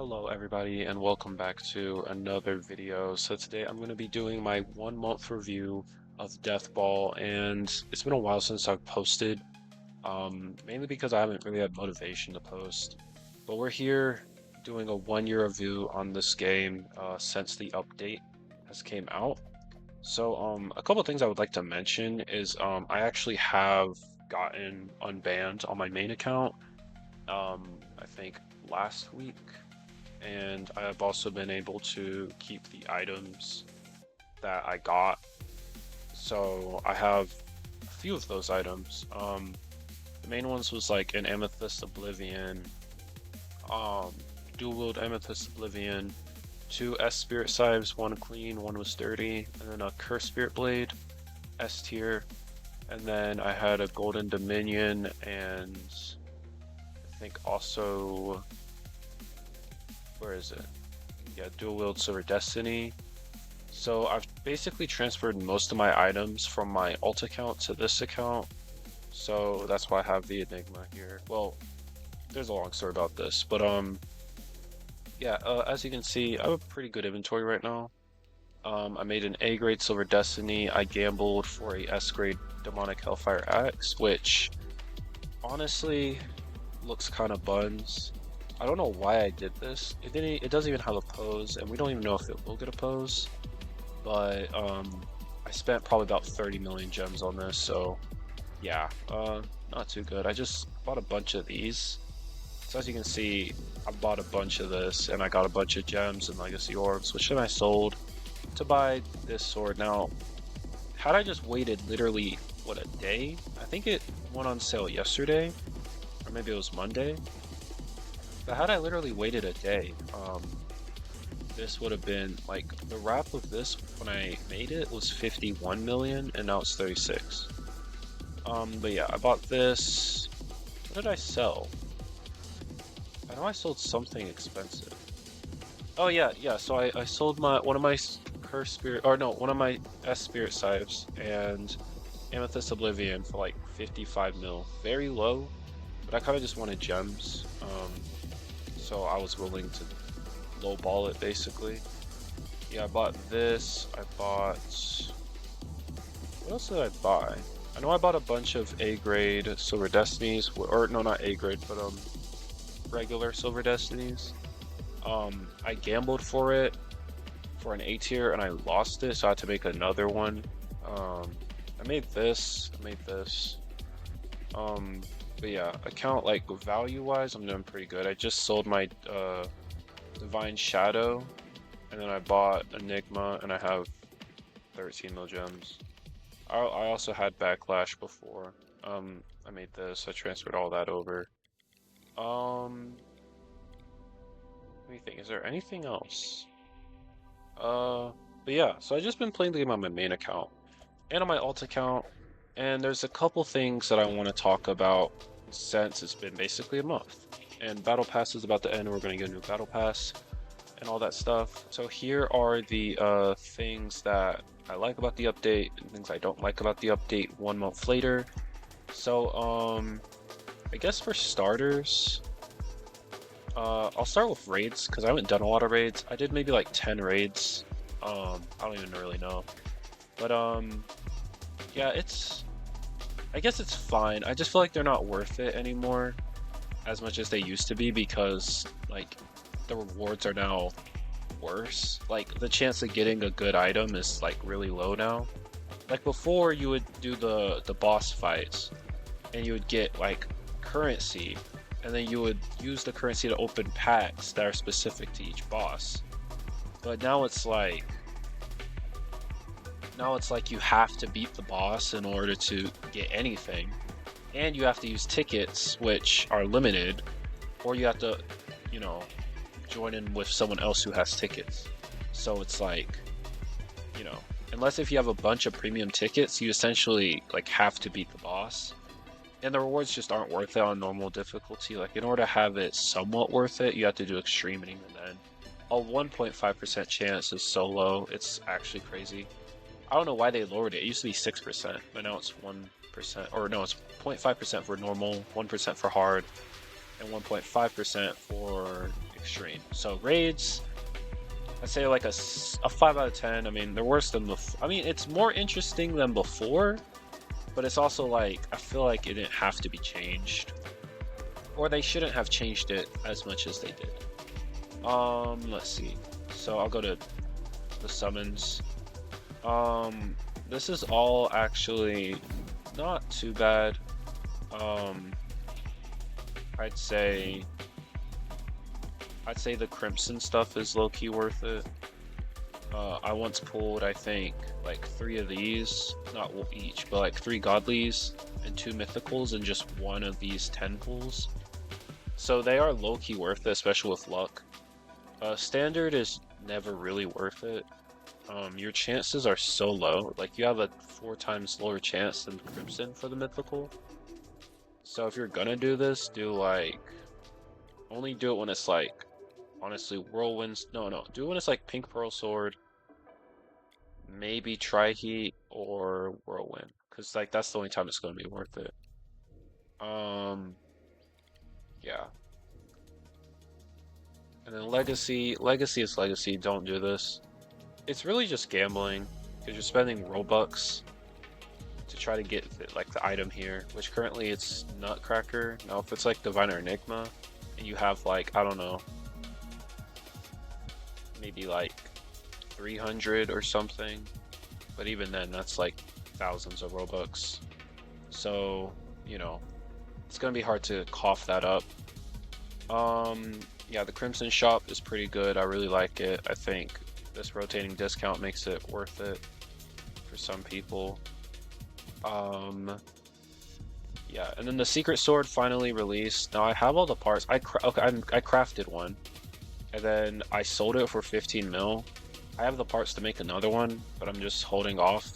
Hello everybody and welcome back to another video. So today I'm going to be doing my 1 month review of Death Ball, and it's been a while since I've posted, mainly because I haven't really had motivation to post. But we're here doing a 1 year review on this game since the update has came out. So a couple things I would like to mention is I actually have gotten unbanned on my main account, I think last week, and I have also been able to keep the items that I got. So I have a few of those items. The main ones was like an Amethyst Oblivion, um, dual wield Amethyst Oblivion, two S Spirit Scythes, one clean, one was dirty, and then a Curse Spirit Blade, S tier, and then I had a Golden Dominion, and I think also, where is it? Yeah, dual wield Silver Destiny. So I've basically transferred most of my items from my alt account to this account. So that's why I have the Enigma here. Well, there's a long story about this, but yeah, as you can see, I have a pretty good inventory right now. I made an A grade Silver Destiny. I gambled for a S grade Demonic Hellfire Axe, which honestly looks kind of buns. I don't know why I did this. It doesn't even have a pose, and we don't even know if it will get a pose. But I spent probably about 30 million gems on this, so yeah, not too good. I just bought a bunch of these. So as you can see, I bought a bunch of this, and I got a bunch of gems and legacy orbs, which then I sold to buy this sword. Now, had I just waited literally, what, a day? I think it went on sale yesterday, or maybe it was Monday. But had I literally waited a day, this would have been like the wrap of this when I made it was 51 million, and now it's 36. But yeah, I bought this. What did I sell? I know I sold something expensive. Oh yeah. So I sold one of my Curse Spirit, or no, one of my S Spirit Scythes and Amethyst Oblivion for like 55 mil. Very low, but I kind of just wanted gems. So I was willing to lowball it basically. Yeah, I bought this. I bought. What else did I buy? I know I bought a bunch of A grade Silver Destinies, or no, not A grade, but regular Silver Destinies. I gambled for it for an A tier and I lost it, so I had to make another one. I made this. I made this. But yeah, account like value wise, I'm doing pretty good. I just sold my Divine Shadow, and then I bought Enigma, and I have 13 mil gems. I also had Backlash before. I made this. I transferred all that over. Let me think. Is there anything else? But yeah. So I just been playing the game on my main account and on my alt account, and there's a couple things that I want to talk about since it's been basically a month. And Battle Pass is about to end. We're going to get a new Battle Pass and all that stuff. So here are the things that I like about the update and things I don't like about the update 1 month later. So I guess for starters, I'll start with raids because I haven't done a lot of raids. I did maybe like 10 raids. I don't even really know, but yeah, I guess it's fine. I just feel like they're not worth it anymore as much as they used to be, because like the rewards are now worse. Like the chance of getting a good item is like really low now. Like before, you would do the boss fights and you would get like currency, and then you would use the currency to open packs that are specific to each boss. But now it's like you have to beat the boss in order to get anything, and you have to use tickets which are limited, or you have to, you know, join in with someone else who has tickets. So it's like, you know, unless if you have a bunch of premium tickets, you essentially like have to beat the boss, and the rewards just aren't worth it on normal difficulty. Like in order to have it somewhat worth it, you have to do extreme, and even then a 1.5% chance is so low, it's actually crazy. I don't know why they lowered it. It used to be 6%, but now it's 1%, or no, it's 0.5% for normal, 1% for hard, and 1.5% for extreme. So raids, I'd say like a 5 out of 10. I mean, they're worse than before. I mean, it's more interesting than before, but it's also like, I feel like it didn't have to be changed. Or they shouldn't have changed it as much as they did. Let's see. So I'll go to the summons. Um, this is all actually not too bad. Um, I'd say I'd say the Crimson stuff is low-key worth it. I once pulled, I think, like 3 of these, not each, but like 3 godlies and 2 mythicals and just 1 of these 10 pulls. So they are low-key worth it, especially with luck. Standard is never really worth it. Your chances are so low. Like you have a 4 times lower chance than Crimson for the mythical. So if you're gonna do this, do like only do it when it's like honestly whirlwinds. No, do it when it's like pink pearl sword, maybe tri-heat or whirlwind, because like that's the only time it's gonna be worth it. Um, yeah. And then legacy is legacy. Don't do this. It's really just gambling because you're spending Robux to try to get like the item here, which currently it's Nutcracker. Now if it's like Diviner Enigma and you have like, I don't know, maybe like 300 or something, but even then that's like thousands of Robux. So, you know, it's gonna be hard to cough that up. Yeah, the Crimson Shop is pretty good. I really like it. I think this rotating discount makes it worth it for some people. Yeah, and then the Secret Sword finally released. Now I have all the parts. I crafted one, and then I sold it for 15 mil. I have the parts to make another one, but I'm just holding off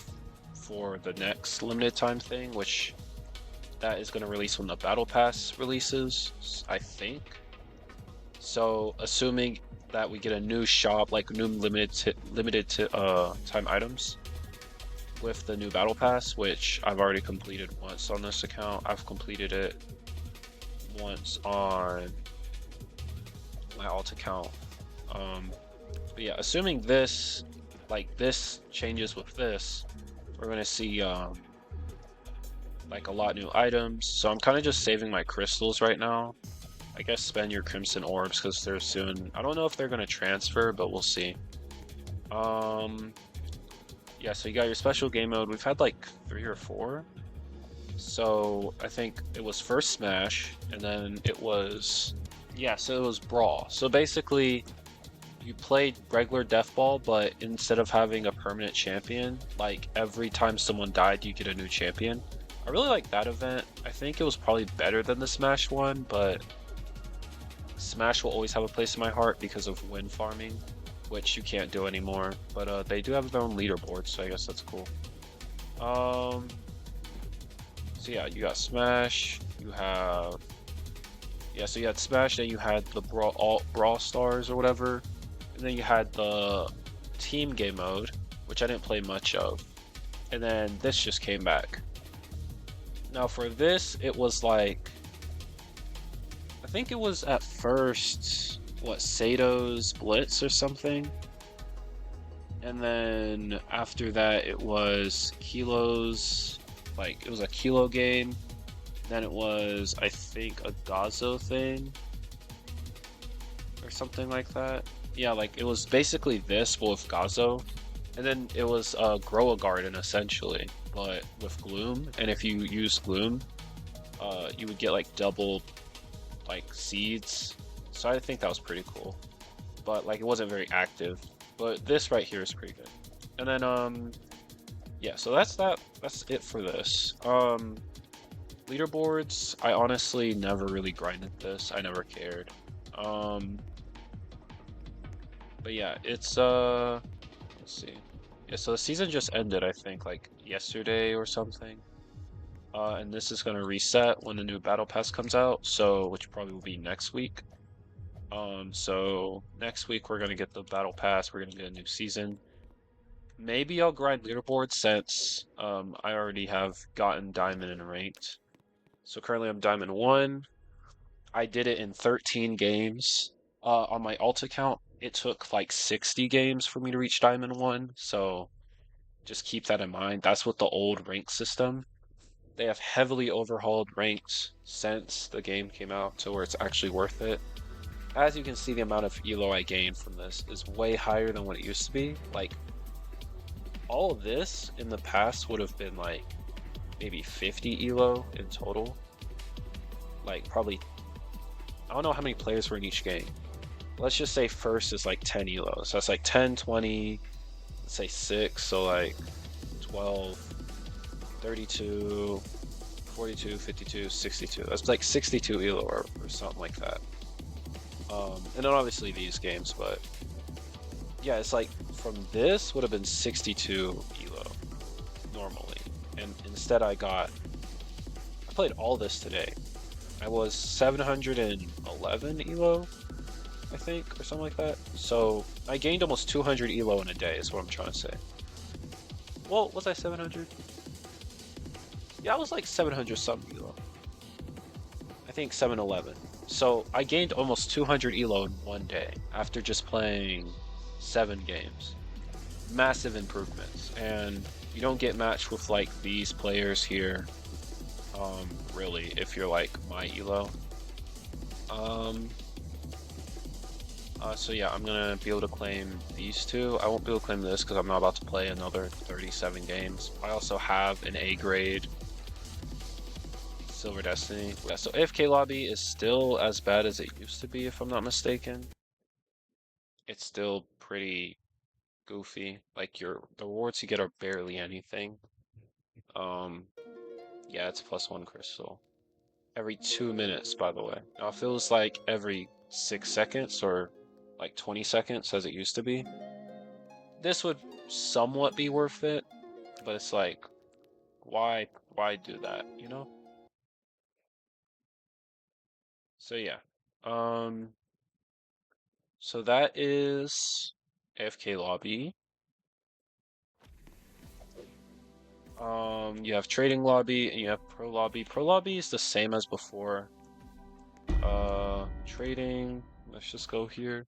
for the next limited time thing, which that is going to release when the Battle Pass releases, I think. So assuming that we get a new shop, like new limited time items with the new Battle Pass, which I've already completed once on this account. I've completed it once on my alt account. But yeah, assuming this, like this changes with this, we're gonna see like a lot new items. So I'm kind of just saving my crystals right now. I guess spend your crimson orbs because they're soon. I don't know if they're gonna transfer, but we'll see. Yeah, so you got your special game mode. We've had like 3 or 4. So I think it was first Smash, and then it was, yeah, so it was Brawl. So basically, you played regular Death Ball, but instead of having a permanent champion, like every time someone died, you get a new champion. I really like that event. I think it was probably better than the Smash one, but Smash will always have a place in my heart because of win farming, which you can't do anymore. But they do have their own leaderboard, so I guess that's cool. So yeah, you got Smash. You have, yeah. So you had Smash, then you had the Brawl Stars or whatever, and then you had the team game mode, which I didn't play much of, and then this just came back. Now for this, it was like, I think it was at first, what, Sato's Blitz or something? And then after that, it was Kilo's, like, it was a Kilo game. Then it was, I think, a Gazo thing. Or something like that. Yeah, like, it was basically this, but with Gazo. And then it was Grow a Garden, essentially, but with Gloom. And if you use Gloom, you would get, like, double like seeds, so I think that was pretty cool, but like it wasn't very active. But this right here is pretty good. And then yeah, so that's it for this. Leaderboards, I honestly never really grinded this. I never cared. But yeah, it's let's see. Yeah, so the season just ended, I think, like yesterday or something. And this is going to reset when the new Battle Pass comes out, so which probably will be next week. So next week we're going to get the Battle Pass, we're going to get a new season. Maybe I'll grind leaderboards since I already have gotten Diamond and Ranked. So currently I'm Diamond 1. I did it in 13 games. On my alt account, it took like 60 games for me to reach Diamond 1, so just keep that in mind. That's with the old rank system. They have heavily overhauled ranks since the game came out to where it's actually worth it. As you can see, the amount of elo I gained from this is way higher than what it used to be. Like, all of this in the past would have been like maybe 50 elo in total. Like, probably, I don't know how many players were in each game. Let's just say first is like 10 elo. So that's like 10, 20, let's say 6, so like 12, 32, 42, 52, 62. That's like 62 elo or something like that. And then obviously these games, but yeah, it's like from this would have been 62 elo normally. And instead I played all this today. I was 711 elo, I think, or something like that. So I gained almost 200 elo in a day is what I'm trying to say. Well, was I 700? Yeah, I was like 700 something elo. I think 711. So I gained almost 200 elo in one day after just playing 7 games. Massive improvements, and you don't get matched with like these players here. Really, if you're like my elo. So yeah, I'm gonna be able to claim these two. I won't be able to claim this because I'm not about to play another 37 games. I also have an A grade Silver Destiny. Yeah, so AFK lobby is still as bad as it used to be, if I'm not mistaken. It's still pretty goofy. Like the rewards you get are barely anything. Um, yeah, it's +1 crystal. Every 2 minutes, by the way. Now it feels like every 6 seconds or like 20 seconds as it used to be. This would somewhat be worth it, but it's like, why do that, you know? So yeah. So that is AFK lobby. You have trading lobby and you have pro lobby. Pro lobby is the same as before. Trading, let's just go here.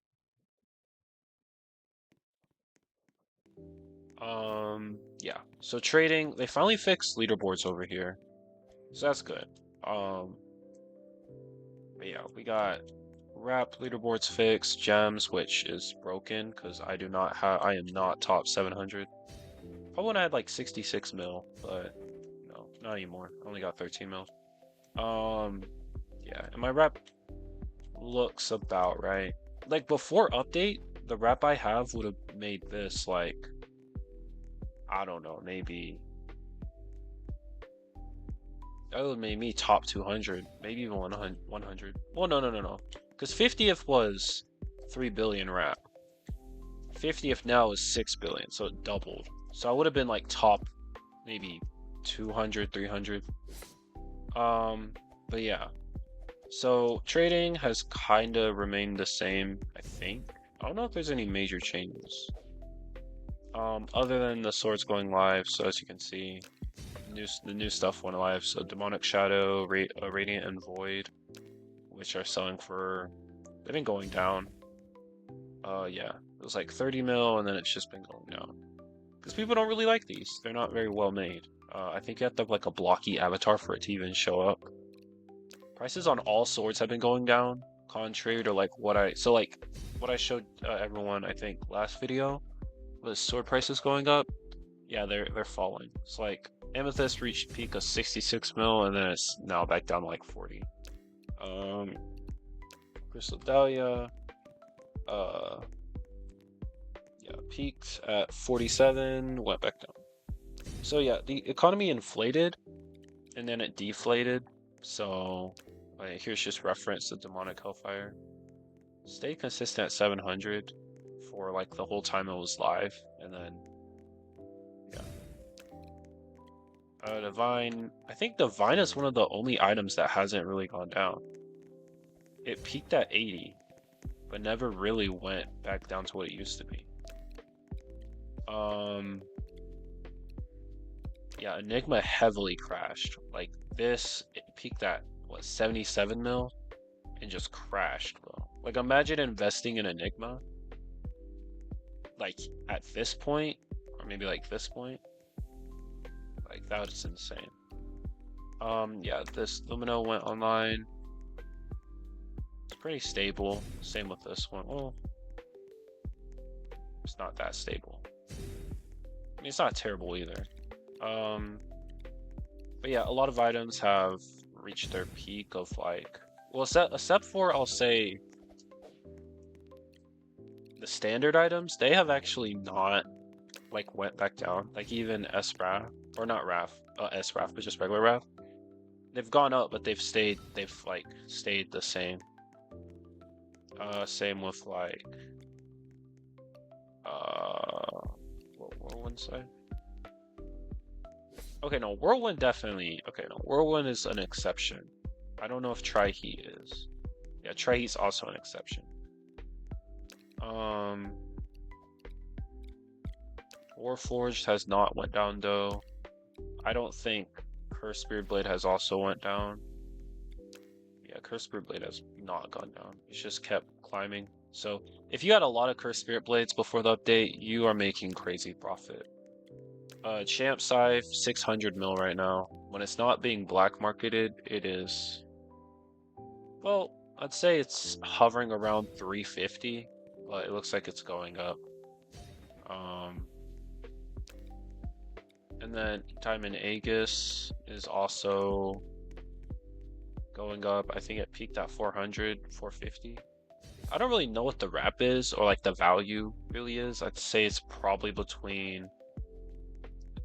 Yeah. So trading, they finally fixed leaderboards over here. So that's good. But yeah, we got wrap leaderboards fixed, gems, which is broken because I am not top 700. Probably when I had like 66 mil, but no, not anymore. I only got 13 mil. Yeah, and my rep looks about right. Like before update, the rep I have would have made this like, I don't know, maybe that would have made me top 200, maybe even 100. Well, no. Because 50th was 3 billion rap. 50th now is 6 billion, so it doubled. So I would have been like top maybe 200, 300. But yeah. So trading has kind of remained the same, I think. I don't know if there's any major changes. Other than the swords going live, so as you can see, the new stuff went live. So Demonic Shadow, Radiant and Void, which are selling for, they've been going down. Yeah, it was like 30 mil, and then it's just been going down. Because people don't really like these. They're not very well made. I think you have to have like a blocky avatar for it to even show up. Prices on all swords have been going down, contrary to like what I showed everyone, I think, last video, was sword prices going up. Yeah, they're falling. It's like Amethyst reached peak of 66 mil, and then it's now back down to like 40. Crystal Dahlia, yeah, peaked at 47, went back down. So yeah, the economy inflated, and then it deflated. So here's just reference to Demonic Hellfire. Stay consistent at 700 for like the whole time it was live, and then yeah. Divine, I think Divine is one of the only items that hasn't really gone down. It peaked at 80, but never really went back down to what it used to be. Yeah, Enigma heavily crashed. Like this, it peaked at what, 77 mil, and just crashed, bro. Like imagine investing in Enigma, like at this point, or maybe like this point. Like that's insane. Yeah, this Lumino went online. It's pretty stable. Same with this one. Well, it's not that stable. I mean, it's not terrible either. But yeah, a lot of items have reached their peak of like, well, except for I'll say the standard items, they have actually not like went back down. Like even SRAF or not RAF, SRAF, but just regular RAF. They've gone up, but they've like stayed the same. Same with like what Whirlwind say? Okay, no, Whirlwind definitely. Okay, no, Whirlwind is an exception. I don't know if Tri-Heat is. Yeah, Tri-Heat's also an exception. Warforged has not went down though. I don't think Cursed Spirit Blade has also went down. Yeah, Cursed Spirit Blade has not gone down. It's just kept climbing. So if you had a lot of Cursed Spirit Blades before the update, you are making crazy profit. Champ Scythe, 600 mil right now. When it's not being black marketed, it is, well, I'd say it's hovering around 350, but it looks like it's going up. And then Diamond Aegis is also going up. I think it peaked at 400, 450. I don't really know what the wrap is or like the value really is. I'd say it's probably between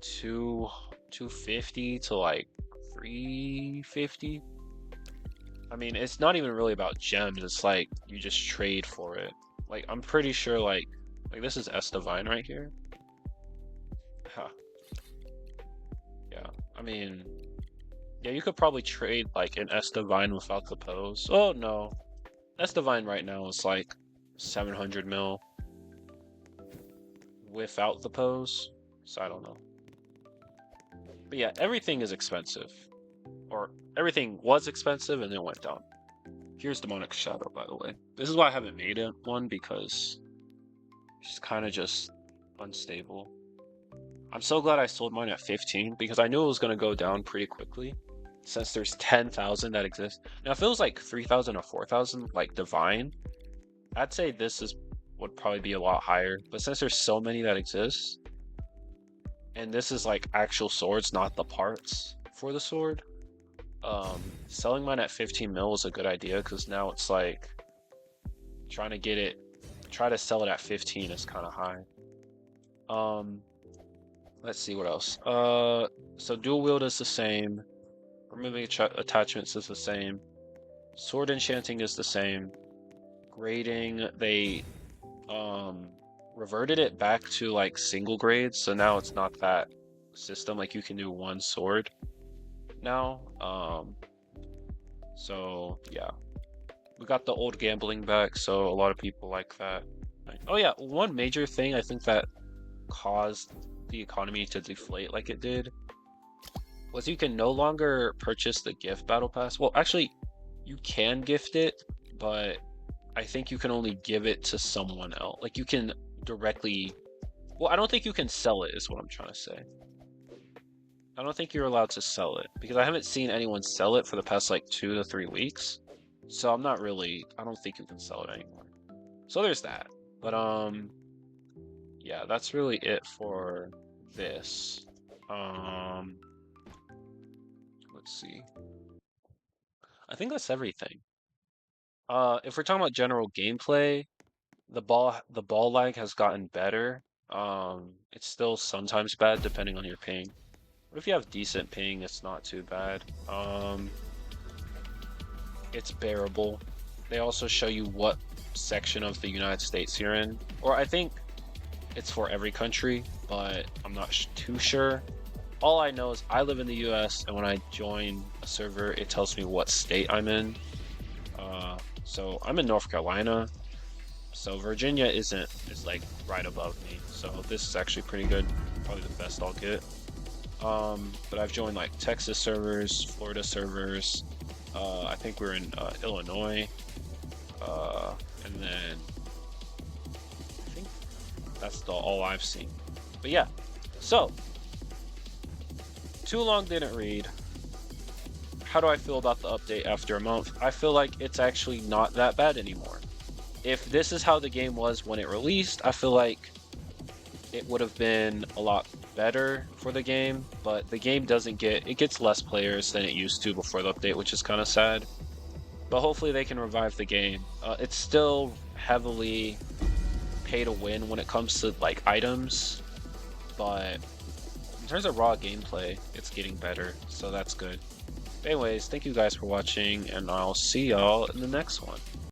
250 to like 350. I mean, it's not even really about gems. It's like you just trade for it. Like I'm pretty sure like this is S Divine right here. Huh. Yeah, I mean, yeah, you could probably trade like an S Divine without the pose. Oh no, S Divine right now is like 700 mil without the pose. So I don't know. But yeah, everything is expensive. Or everything was expensive and then went down. Here's Demonic Shadow, by the way. This is why I haven't made it one, because it's kind of just unstable. I'm so glad I sold mine at 15 because I knew it was going to go down pretty quickly since there's 10,000 that exist. Now, if it was like 3,000 or 4,000, like Divine, I'd say would probably be a lot higher. But since there's so many that exist, and this is like actual swords, not the parts for the sword, selling mine at 15 mil was a good idea because now it's like try to sell it at 15 is kind of high. Let's see what else. So dual wield is the same. Removing attachments is the same. Sword enchanting is the same. Grading, they reverted it back to like single grades, so now it's not that system. Like you can do one sword now. So yeah, we got the old gambling back, so a lot of people like that. Oh yeah, one major thing I think that caused the economy to deflate like it did was you can no longer purchase the gift battle pass. Well, actually, you can gift it, but I think you can only give it to someone else. Like you can directly, well, I don't think you can sell it is what I'm trying to say. I don't think you're allowed to sell it because I haven't seen anyone sell it for the past like 2 to 3 weeks. So I don't think you can sell it anymore. So there's that. But yeah, that's really it for this. Let's see. I think that's everything. If we're talking about general gameplay, the ball lag has gotten better. It's still sometimes bad depending on your ping. But if you have decent ping, it's not too bad. It's bearable. They also show you what section of the United States you're in, or I think it's for every country, but I'm not too sure. All I know is I live in the US, and when I join a server, it tells me what state I'm in. So I'm in North Carolina, so Virginia is like right above me. So this is actually pretty good, probably the best I'll get. But I've joined like Texas servers, Florida servers. I think we're in Illinois. And then I think that's all I've seen. But yeah, so too long didn't read. How do I feel about the update after a month? I feel like it's actually not that bad anymore. If this is how the game was when it released, I feel like it would have been a lot better for the game, but the game it gets less players than it used to before the update, which is kind of sad. But hopefully they can revive the game. It's still heavily pay to win when it comes to like items, but in terms of raw gameplay, it's getting better, so that's good. Anyways, thank you guys for watching, and I'll see y'all in the next one.